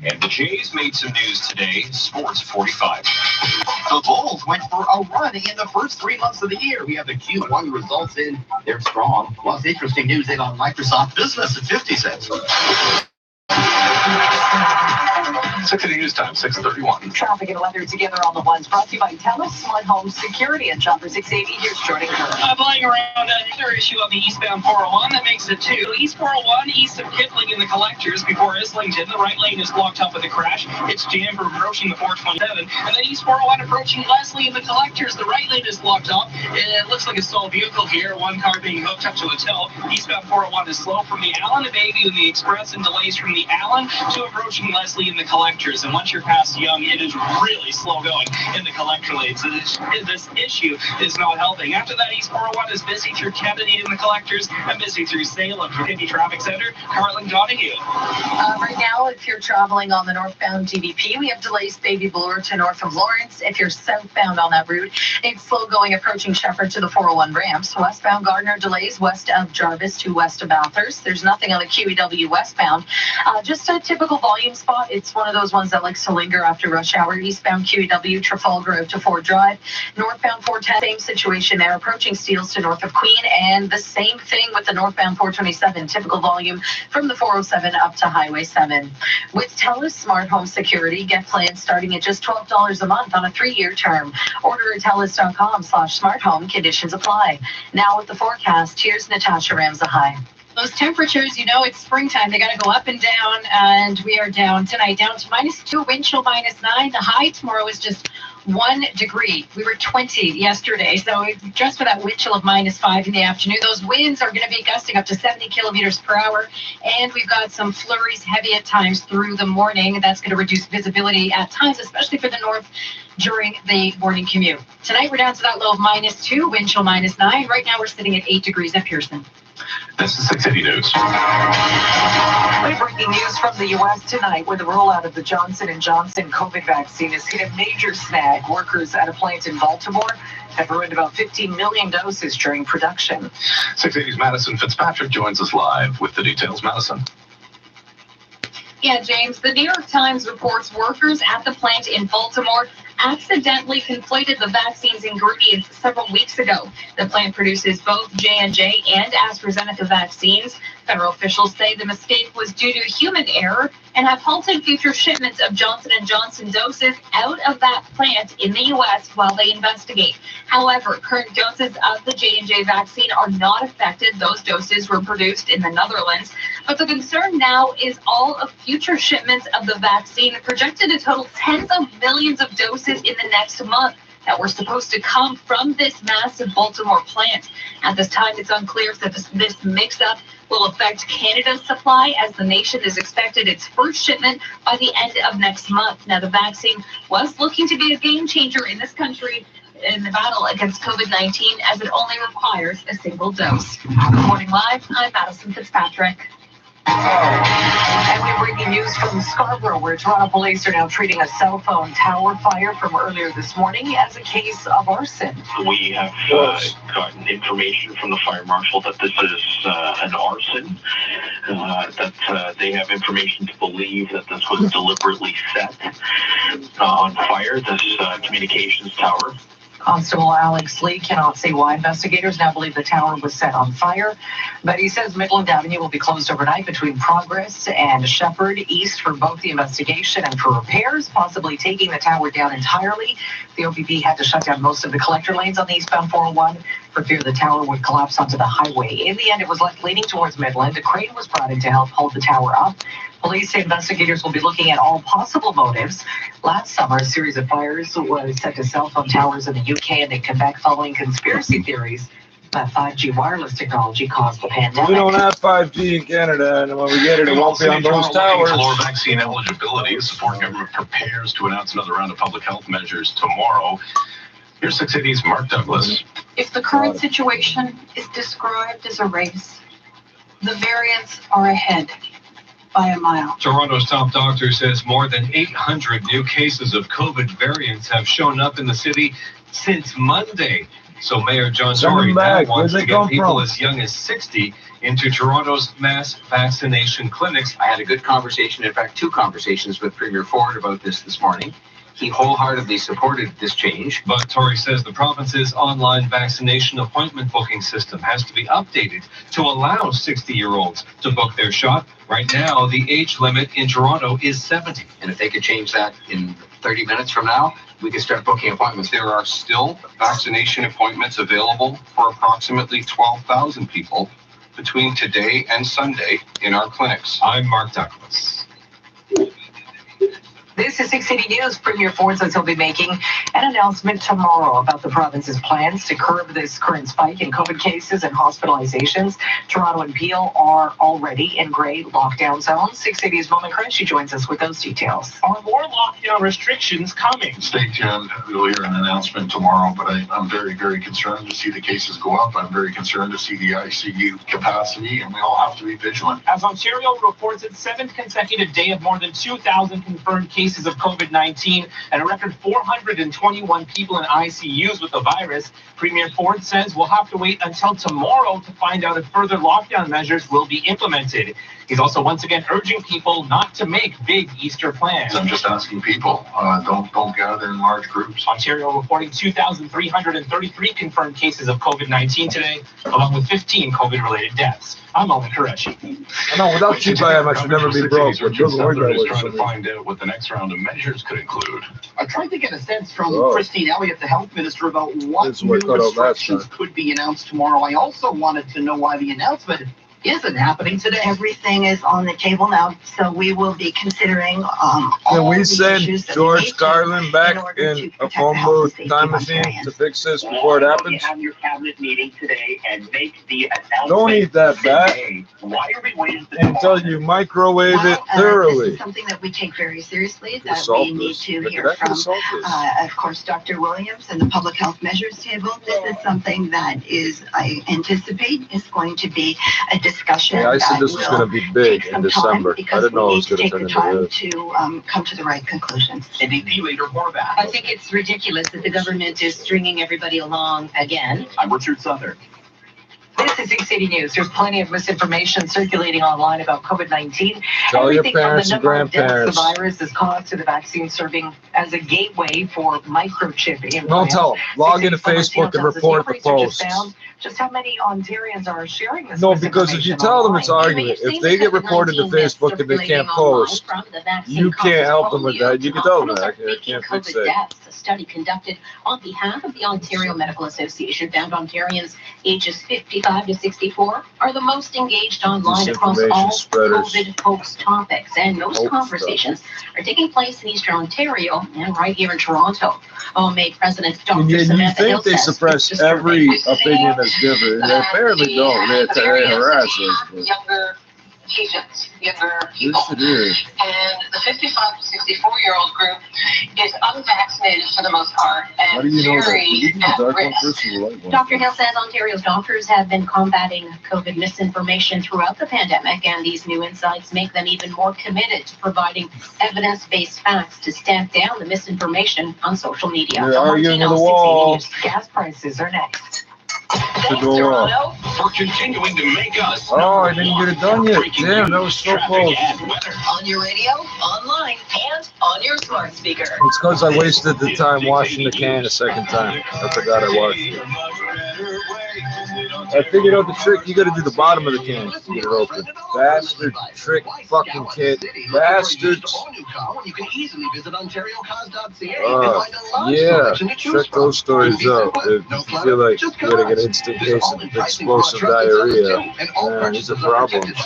And the Jays made some news today. Sports 45. The Bulls went for a run in the first 3 months of the year. We have the Q1 results in. They're strong. Plus, interesting news in on Microsoft Business at 50 cents. 6:30 news time, 6:31. Traffic and weather together on the ones brought to you by TELUS Smart Home Security and Shopper 680. Here's Jordan Kerr. Flying around another issue on the eastbound 401 that makes it 2. East 401, east of Kipling in the collectors before Islington. The right lane is blocked up with a crash. It's jammed for approaching the 427. And then East 401 approaching Leslie in the collectors. The right lane is blocked off. It looks like a stalled vehicle here. One car being hooked up to a tow. Eastbound 401 is slow from the Allen to Bayview in the Express and delays from the Allen to approaching Leslie in the collectors. And once you're past Young, it is really slow going in the collector lanes. So this issue is not helping. After that, East 401 is busy through Kennedy in the collectors and busy through Salem from Indy Traffic Center. Carlin Donahue. Right now, if you're traveling on the northbound DVP, we have delays Baby Bloor to north of Lawrence. If you're southbound on that route, it's slow going approaching Shepherd to the 401 ramps. Westbound Gardner delays west of Jarvis to west of Bathurst. There's nothing on the QEW westbound. Just a typical volume spot. It's one of those ones that likes to linger after rush hour. Eastbound QEW, Trafalgar out to Ford Drive. Northbound 410, same situation there, approaching Steeles to north of Queen. And the same thing with the northbound 427, typical volume from the 407 up to Highway 7. With TELUS Smart Home Security, get plans starting at just $12 a month on a 3-year term. Order at TELUS.com/smarthome. Conditions apply. Now with the forecast, here's Natasha Ramsahai. Those temperatures, it's springtime. They got to go up and down, and we are down tonight, down to -2, wind chill -9. The high tomorrow is just 1 degree. We were 20 yesterday, so just for that wind chill of -5 in the afternoon. Those winds are going to be gusting up to 70 kilometers per hour, and we've got some flurries heavy at times through the morning. That's going to reduce visibility at times, especially for the north during the morning commute. Tonight, we're down to that low of -2, wind chill -9. Right now, we're sitting at 8 degrees at Pearson. This is 680 News. Breaking news from the U.S. tonight, where the rollout of the Johnson & Johnson COVID vaccine has hit a major snag. Workers at a plant in Baltimore have ruined about 15 million doses during production. 680's Madison Fitzpatrick joins us live with the details. Madison. Yeah, James, the New York Times reports workers at the plant in Baltimore accidentally conflated the vaccine's ingredients several weeks ago. The plant produces both J&J and AstraZeneca vaccines. Federal officials say the mistake was due to human error and have halted future shipments of Johnson & Johnson doses out of that plant in the U.S. while they investigate. However, current doses of the J&J vaccine are not affected. Those doses were produced in the Netherlands. But the concern now is all of future shipments of the vaccine, projected to total tens of millions of doses in the next month that were supposed to come from this massive Baltimore plant. At this time, it's unclear if this mix-up will affect Canada's supply, as the nation is expected its first shipment by the end of next month. Now, the vaccine was looking to be a game changer in this country in the battle against COVID-19, as it only requires a single dose. Reporting live, I'm Madison Fitzpatrick. And we're breaking news from Scarborough, where Toronto police are now treating a cell phone tower fire from earlier this morning as a case of arson. We have gotten information from the fire marshal that this is an arson, that they have information to believe that this was deliberately set on fire, this communications tower. Constable Alex Lee cannot say why. Investigators now believe the tower was set on fire, but he says Midland Avenue will be closed overnight between Progress and Shepherd East for both the investigation and for repairs, possibly taking the tower down entirely. The OPP had to shut down most of the collector lanes on the eastbound 401 for fear the tower would collapse onto the highway. In the end, it was left leaning towards Midland. A crane was brought in to help hold the tower up. Police say investigators will be looking at all possible motives. Last summer, a series of fires was set to cell phone towers in the UK and in Quebec following conspiracy theories that 5G wireless technology caused the pandemic. We don't have 5G in Canada, and when we get it, it won't be on those towers. Lower vaccine eligibility. The support government prepares to announce another round of public health measures tomorrow. Here's 680's Mark Douglas. If the current situation is described as a race, the variants are ahead by a mile. Toronto's top doctor says more than 800 new cases of COVID variants have shown up in the city since Monday. So Mayor John Send Tory them now back. wants Where'd to they get come people from? as young as 60 into Toronto's mass vaccination clinics. I had a good conversation, in fact, 2 conversations with Premier Ford about this morning. He wholeheartedly supported this change. But Tory says the province's online vaccination appointment booking system has to be updated to allow 60-year-olds to book their shot. Right now, the age limit in Toronto is 70. And if they could change that in 30 minutes from now, we could start booking appointments. There are still vaccination appointments available for approximately 12,000 people between today and Sunday in our clinics. I'm Mark Douglas. This is 6 City News. Premier Ford says he'll be making an announcement tomorrow about the province's plans to curb this current spike in COVID cases and hospitalizations. Toronto and Peel are already in gray lockdown zones. 6 City's Mom and Chris, joins us with those details. Are more lockdown restrictions coming? Stay tuned. We'll hear an announcement tomorrow, but I'm very, very concerned to see the cases go up. I'm very concerned to see the ICU capacity, and we all have to be vigilant. As Ontario reports its 7th consecutive day of more than 2,000 confirmed cases of COVID-19 and a record 421 people in ICUs with the virus, Premier Ford says we'll have to wait until tomorrow to find out if further lockdown measures will be implemented. He's also once again urging people not to make big Easter plans. I'm just asking people, don't gather in large groups. Ontario reporting 2,333 confirmed cases of COVID-19 today, along with 15 COVID-related deaths. I'm Owen Qureshi. I know, without you, I should never be broke. But Richard Sutherland is trying to find out what the next round of measures could include. I tried to get a sense from Christine Elliott, the health minister, about what new restrictions could be announced tomorrow. I also wanted to know why the announcement isn't happening today. Everything is on the table now, so we will be considering Can all we the send issues that George we need to Carlin back order to in a protect phone the health and booth safety time of machine Ontarians. to fix this before it happens? Have your cabinet meeting today and make the announcement. Don't eat that back Why are we waiting until you microwave it This thoroughly. is something that we take very seriously, We'll that solve we need this. to Look at hear that, we'll from, solve this. of course, Dr. Williams and the Public Health Measures Table. This is something that I anticipate is going to be a discussion. Yeah, I said this was going to be big in December. I didn't know it was going to turn into this. To come to the right conclusions. NDP leader Horvath. I think it's ridiculous that the government is stringing everybody along again. I'm Richard Sutherland. This is 6 City News. There's plenty of misinformation circulating online about COVID-19. Tell your Everything from parents the and number of deaths grandparents. the virus is caused to the vaccine serving as a gateway for microchip implants. Don't tell them. Log into Facebook and report the posts. Just how many Ontarians are sharing this No, because if you tell them it's argument, if they get reported to Facebook and they can't post, you can't help them with that. You can tell them that. I can't fix it. A study conducted on behalf of the Ontario Medical Association found Ontarians ages 55 to 64 are the most engaged online across all COVID hoax topics. And those conversations are taking place in Eastern Ontario and right here in Toronto. OMA President Dr. Samantha Hill they suppress every opinion that's different. They apparently don't. They harass us. Younger patients, younger people. Yes, it is. And the 55 to 64-year-old group is unvaccinated for the most part How do and you know that? very You can at dark one risk. first or the light one? Dr. Hill says Ontario's doctors have been combating COVID misinformation throughout the pandemic, and these new insights make them even more committed to providing evidence-based facts to stamp down the misinformation on social media. You're arguing with the wall. Gas prices are next. Thanks, go Toronto. For continuing to make us. Oh, I didn't get it done yet. Damn, that was so close. On your radio, online, and on your smart speaker. It's because I wasted the time washing the can a second time. I forgot I washed it. I figured out the trick. You got to do the bottom of the can to get it open. Bastard trick fucking kid. Bastards. You can easily visit OntarioCars.ca. Yeah, check those stories out. If you feel like you're getting an instant case of explosive diarrhea, these are problems.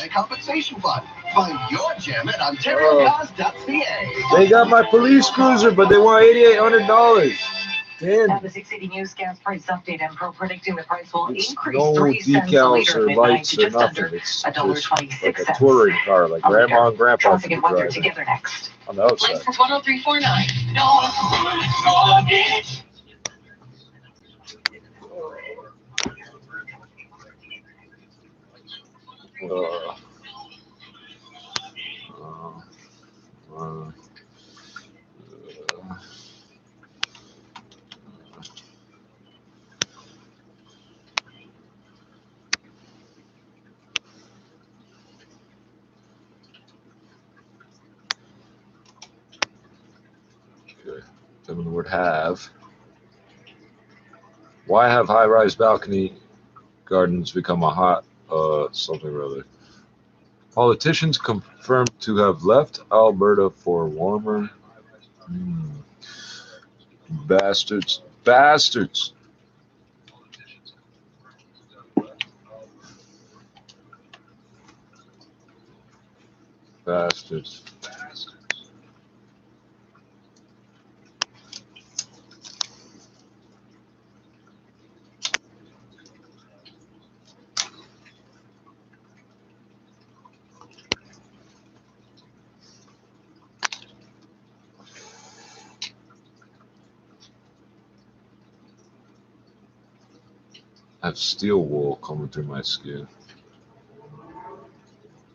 Find your gem at OntarioCars.ca. They got my police cruiser, but they want $8,800. Damn. Now the 6 City News gas price update. and predicting the price will It's increase no 3 cents a decals liter or at midnight lights to or just nothing. under It's $1.26. like a touring car, like grandma and grandpa Traffic should be and weather driving together next. on the outside. License 10349. Okay. Tell me the word have. Why have high-rise balcony gardens become a hot something or other? Politicians confirmed to have left Alberta for warmer. Bastards. Bastards. Bastards. I have steel wool coming through my skin.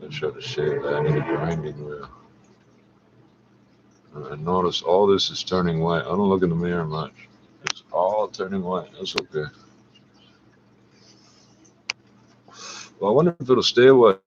I should have shaved that. I need a grinding wheel. I notice all this is turning white. I don't look in the mirror much. It's all turning white. That's okay. Well, I wonder if it'll stay white.